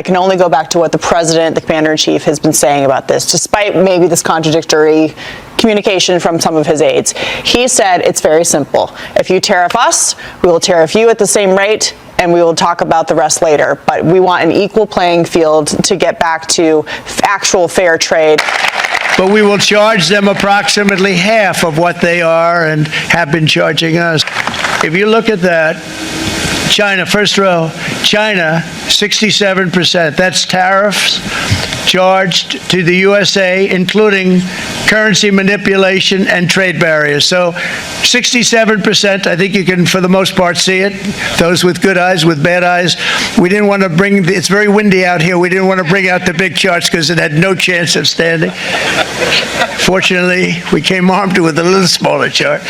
can only go back to what the president, the commander-in-chief, has been saying about this, despite maybe this contradictory communication from some of his aides. He said it's very simple. If you tariff us, we will tariff you at the same rate, and we will talk about the rest later. But we want an equal playing field to get back to actual fair trade. But we will charge them approximately half of what they are and have been charging us. If you look at that, China, first row, China, 67%. That's tariffs charged to the USA, including currency manipulation and trade barriers. So 67%, I think you can, for the most part, see it. Those with good eyes, with bad eyes. We didn't want to bring, it's very windy out here, we didn't want to bring out the big charts because it had no chance of standing. Fortunately, we came armed with a little smaller chart.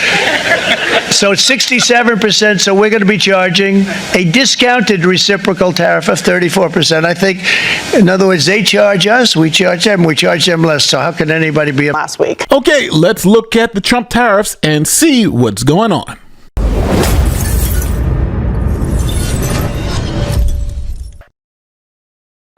So it's 67%, so we're going to be charging a discounted reciprocal tariff of 34%. I think, in other words, they charge us, we charge them less. So how can anybody be last week? Okay, let's look at the Trump tariffs and see what's going on.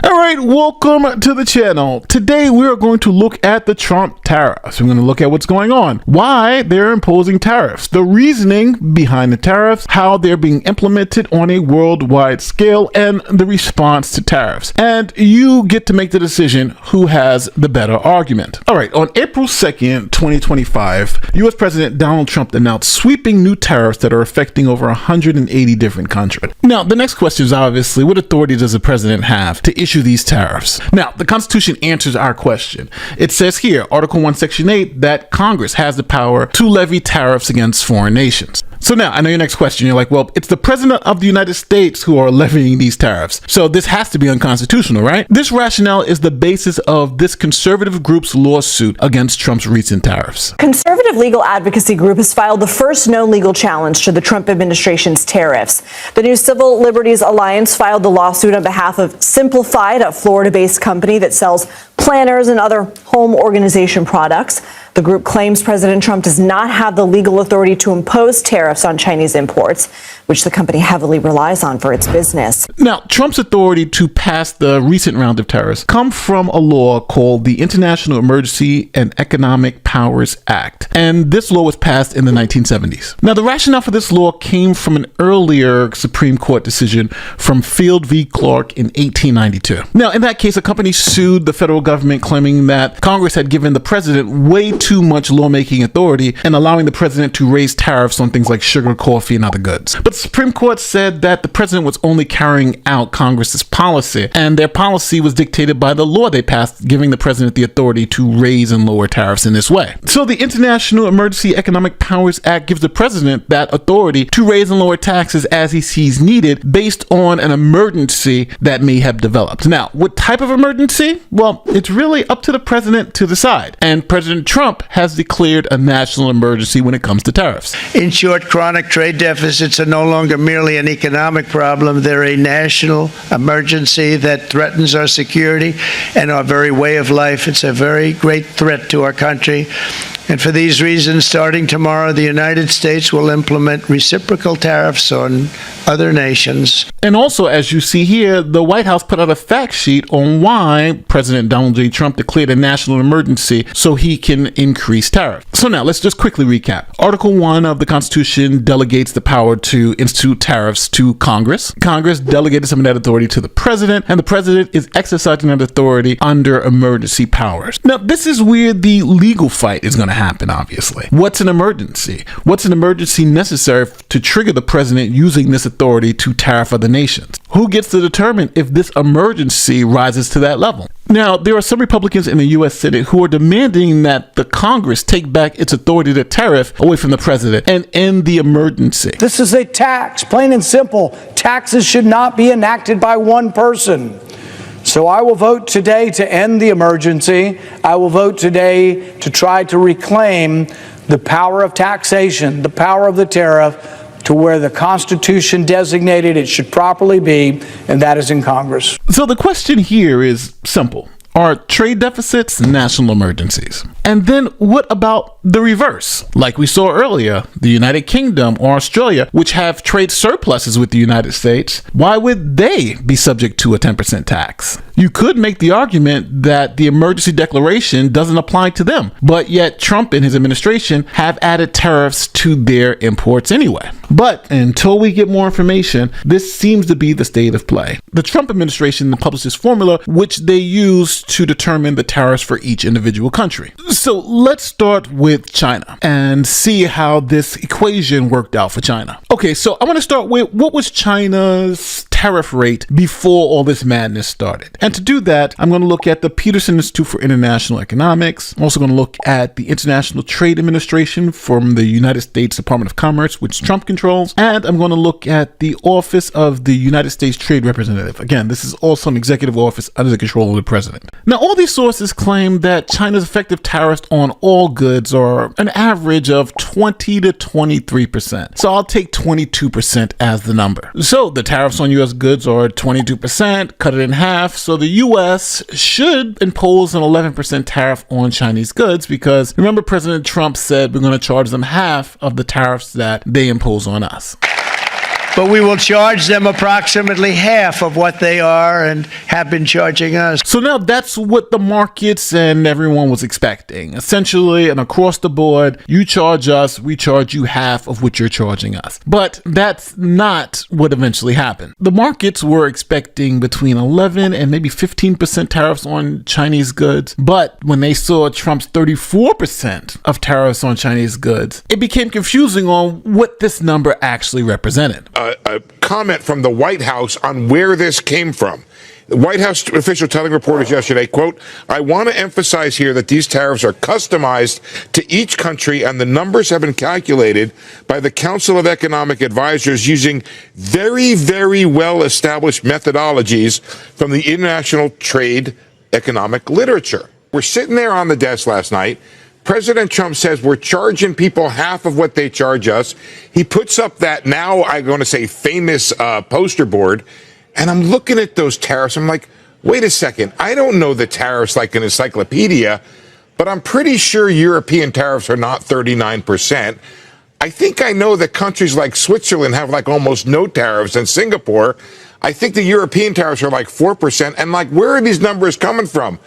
All right, welcome to the channel. Today we are going to look at the Trump tariffs. We're going to look at what's going on, why they're imposing tariffs, the reasoning behind the tariffs, how they're being implemented on a worldwide scale, and the response to tariffs. And you get to make the decision who has the better argument. All right, on April 2nd, 2025, US President Donald Trump announced sweeping new tariffs that are affecting over 180 different countries. Now, the next question is obviously, what authority does the president have to issue these tariffs? Now, the Constitution answers our question. It says here, Article 1, Section 8, that Congress has the power to levy tariffs against foreign nations. So now, I know your next question, you're like, well, it's the President of the United States who are levying these tariffs, so this has to be unconstitutional, right? This rationale is the basis of this conservative group's lawsuit against Trump's recent tariffs. Conservative legal advocacy group has filed the first known legal challenge to the Trump administration's tariffs. The new Civil Liberties Alliance filed the lawsuit on behalf of Simplified, a Florida-based company that sells planners and other home organization products. The group claims President Trump does not have the legal authority to impose tariffs on Chinese imports, which the company heavily relies on for its business. Now, Trump's authority to pass the recent round of tariffs come from a law called the International Emergency and Economic Powers Act. And this law was passed in the 1970s. Now, the rationale for this law came from an earlier Supreme Court decision from Field v. Clark in 1892. Now, in that case, a company sued the federal government claiming that Congress had given the president way too much lawmaking authority and allowing the president to raise tariffs on things like sugar, coffee, and other goods. But the Supreme Court said that the president was only carrying out Congress's policy, and their policy was dictated by the law they passed, giving the president the authority to raise and lower tariffs in this way. So the International Emergency Economic Powers Act gives the president that authority to raise and lower taxes as he sees needed based on an emergency that may have developed. Now, what type of emergency? Well, it's really up to the president to decide. And President Trump has declared a national emergency when it comes to tariffs. In short, chronic trade deficits are no longer merely an economic problem. They're a national emergency that threatens our security and our very way of life. It's a very great threat to our country. And for these reasons, starting tomorrow, the United States will implement reciprocal tariffs on other nations. And also, as you see here, the White House put out a fact sheet on why President Donald J. Trump declared a national emergency so he can increase tariffs. So now, let's just quickly recap. Article 1 of the Constitution delegates the power to institute tariffs to Congress. Congress delegated some of that authority to the president, and the president is exercising that authority under emergency powers. Now, this is where the legal fight is going to happen, obviously. What's an emergency? What's an emergency necessary to trigger the president using this authority to tariff other nations? Who gets to determine if this emergency rises to that level? Now, there are some Republicans in the U.S. Senate who are demanding that the Congress take back its authority to tariff away from the president and end the emergency. This is a tax, plain and simple. Taxes should not be enacted by one person. So I will vote today to end the emergency. I will vote today to try to reclaim the power of taxation, the power of the tariff, to where the Constitution designated it should properly be, and that is in Congress. So the question here is simple. Are trade deficits national emergencies? And then what about the reverse? Like we saw earlier, the United Kingdom or Australia, which have trade surpluses with the United States, why would they be subject to a 10% tax? You could make the argument that the emergency declaration doesn't apply to them, but yet Trump and his administration have added tariffs to their imports anyway. But until we get more information, this seems to be the state of play. The Trump administration published this formula, which they use to determine the tariffs for each individual country. So let's start with China and see how this equation worked out for China. Okay, so I want to start with what was China's tariff rate before all this madness started. And to do that, I'm going to look at the Peterson Institute for International Economics. I'm also going to look at the International Trade Administration from the United States Department of Commerce, which Trump controls. And I'm going to look at the Office of the United States Trade Representative. Again, this is also an executive office under the control of the president. Now, all these sources claim that China's effective tariffs on all goods are an average of 20 to 23%. So I'll take 22% as the number. So the tariffs on U.S. goods are 22%, cut it in half. So the U.S. should impose an 11% tariff on Chinese goods because remember President Trump said we're going to charge them half of the tariffs that they impose on us. But we will charge them approximately half of what they are and have been charging us. So now that's what the markets and everyone was expecting. Essentially, and across the board, you charge us, we charge you half of what you're charging us. But that's not what eventually happened. The markets were expecting between 11 and maybe 15% tariffs on Chinese goods. But when they saw Trump's 34% of tariffs on Chinese goods, it became confusing on what this number actually represented. A comment from the White House on where this came from. The White House official telling reporters yesterday, quote, "I want to emphasize here that these tariffs are customized to each country and the numbers have been calculated by the Council of Economic Advisors using very, very well-established methodologies from the international trade economic literature." We're sitting there on the desk last night. President Trump says we're charging people half of what they charge us. He puts up that now I'm going to say famous poster board. And I'm looking at those tariffs. I'm like, wait a second. I don't know the tariffs like an encyclopedia, but I'm pretty sure European tariffs are not 39%. I think I know that countries like Switzerland have like almost no tariffs and Singapore. I think the European tariffs are like 4%. And like, where are these numbers coming from?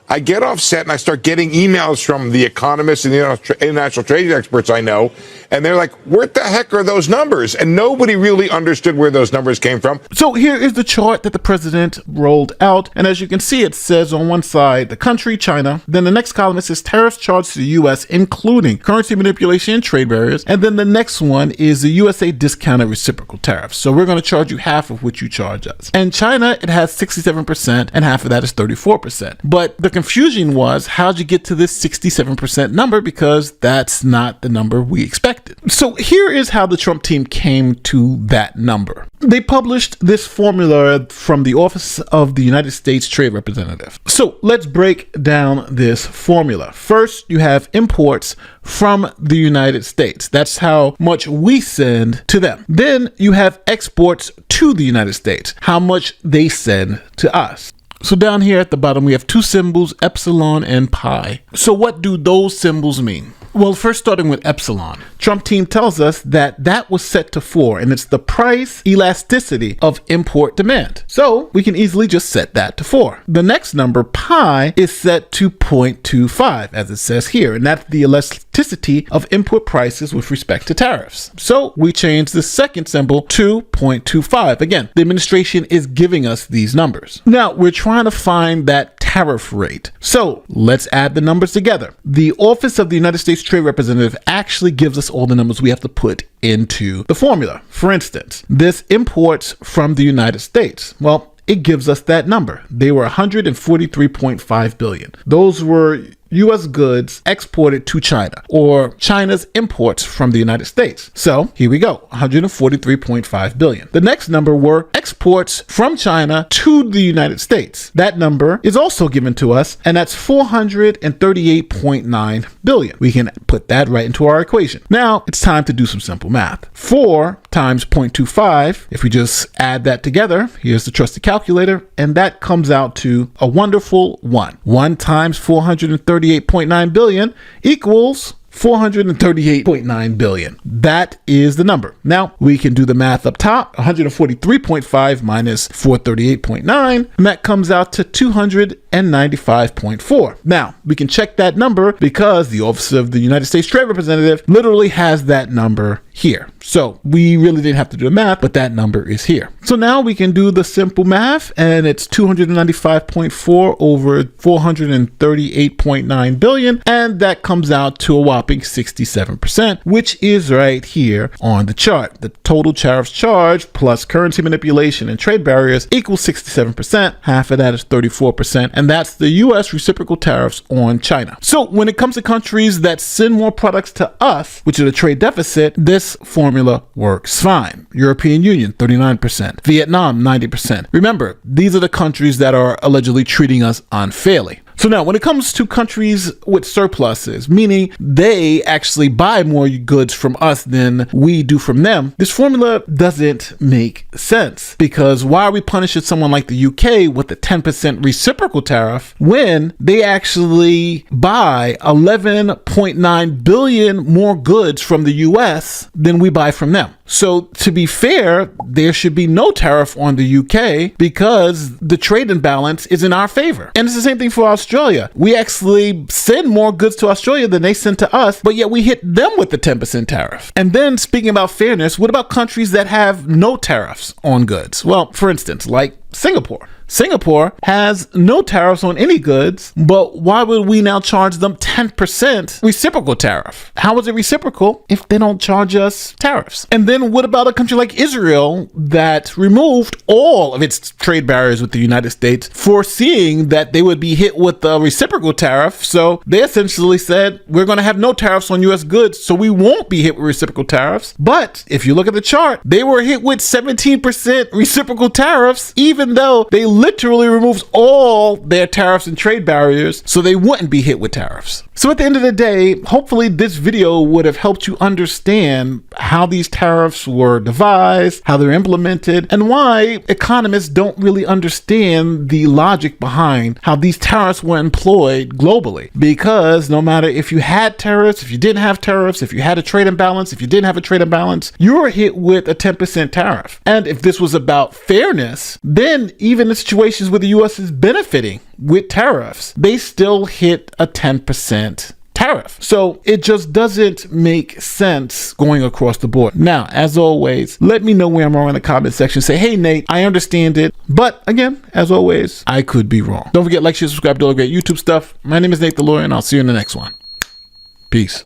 I get offset and I start getting emails from the economists and the international trade experts I know, and they're like, what the heck are those numbers? And nobody really understood where those numbers came from. So here is the chart that the president rolled out. And as you can see, it says on one side, the country, China. Then the next column, it says tariffs charged to the U.S., including currency manipulation and trade barriers. And then the next one is the USA discounted reciprocal tariffs. So we're going to charge you half of what you charge us. And China, it has 67%, and half of that is 34%. But the confusion was, how'd you get to this 67% number? Because that's not the number we expected. So here is how the Trump team came to that number. They published this formula from the Office of the United States Trade Representative. So let's break down this formula. First, you have imports from the United States. That's how much we send to them. Then you have exports to the United States, how much they send to us. So down here at the bottom, we have two symbols, epsilon and pi. So what do those symbols mean? Well, first starting with epsilon, Trump team tells us that that was set to 4, and it's the price elasticity of import demand. So we can easily just set that to 4. The next number, pi, is set to 0.25, as it says here, and that's the elasticity of import prices with respect to tariffs. So we change the second symbol to 0.25. Again, the administration is giving us these numbers. Now, we're trying to find that tariff rate. So let's add the numbers together. The Office of the United States Trade Representative actually gives us all the numbers we have to put into the formula. For instance, this imports from the United States. Well, it gives us that number. They were 143.5 billion. Those were U.S. goods exported to China, or China's imports from the United States. So here we go, 143.5 billion. The next number were exports from China to the United States. That number is also given to us, and that's 438.9 billion. We can put that right into our equation. Now it's time to do some simple math. 4 times 0.25, if we just add that together, here's the trusted calculator, and that comes out to a wonderful 1. 1 times 438 138.9 billion equals 438.9 billion. That is the number. Now we can do the math up top. 143.5 minus 438.9, and that comes out to 295.4. Now we can check that number because the Office of the United States Trade Representative literally has that number here. So we really didn't have to do the math, but that number is here. So now we can do the simple math, and it's 295.4 over 438.9 billion, and that comes out to a whopping 67%, which is right here on the chart. The total tariffs charged plus currency manipulation and trade barriers equals 67%. Half of that is 34%, and that's the US reciprocal tariffs on China. So when it comes to countries that send more products to us, which is a trade deficit, this formula works fine. European Union, 39%. Vietnam, 90%. Remember, these are the countries that are allegedly treating us unfairly. So now when it comes to countries with surpluses, meaning they actually buy more goods from us than we do from them, this formula doesn't make sense, because why are we punishing someone like the UK with a 10% reciprocal tariff when they actually buy 11.9 billion more goods from the US than we buy from them? So to be fair, there should be no tariff on the UK because the trade imbalance is in our favor. And it's the same thing for Australia. We actually send more goods to Australia than they send to us, but yet we hit them with the 10% tariff. And then speaking about fairness, what about countries that have no tariffs on goods? Well, for instance, like Singapore. Singapore has no tariffs on any goods, but why would we now charge them 10% reciprocal tariff? How is it reciprocal if they don't charge us tariffs? And then what about a country like Israel that removed all of its trade barriers with the United States, foreseeing that they would be hit with a reciprocal tariff? So they essentially said, we're going to have no tariffs on US goods, so we won't be hit with reciprocal tariffs. But if you look at the chart, they were hit with 17% reciprocal tariffs, even though they literally removes all their tariffs and trade barriers so they wouldn't be hit with tariffs. So at the end of the day, hopefully this video would have helped you understand how these tariffs were devised, how they're implemented, and why economists don't really understand the logic behind how these tariffs were employed globally. Because no matter if you had tariffs, if you didn't have tariffs, if you had a trade imbalance, if you didn't have a trade imbalance, you were hit with a 10% tariff. And if this was about fairness, then even in situations where the US is benefiting with tariffs, they still hit a 10% tariff. So it just doesn't make sense going across the board. Now, as always, let me know where I'm wrong in the comment section. Say, hey, Nate, I understand it. But again, as always, I could be wrong. Don't forget, like, share, subscribe to all the great YouTube stuff. My name is Nate the Lawyer, and I'll see you in the next one. Peace.